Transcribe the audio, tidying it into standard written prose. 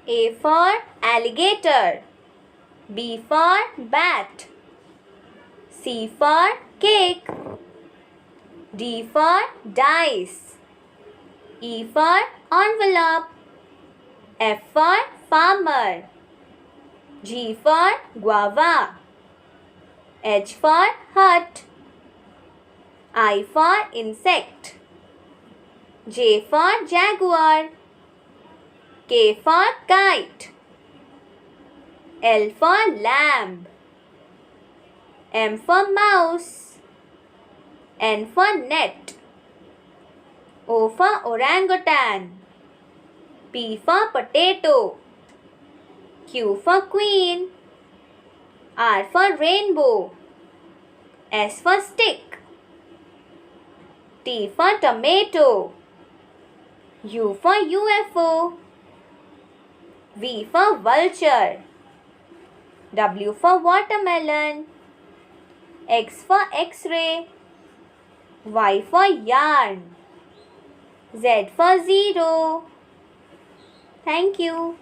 A for alligator. B for bat. C for cake. D for dice. E for envelope. F for farmer. G for guava. H for hut. I for insect. J for jaguar. K for kite. L for lamb. M for mouse. N for net. O for orangutan. P for potato. Q for queen. R for rainbow. S for stick. T for tomato. U for UFO. V for vulture. W for watermelon. X for X-ray. Y for yarn. Z for zero. Thank you.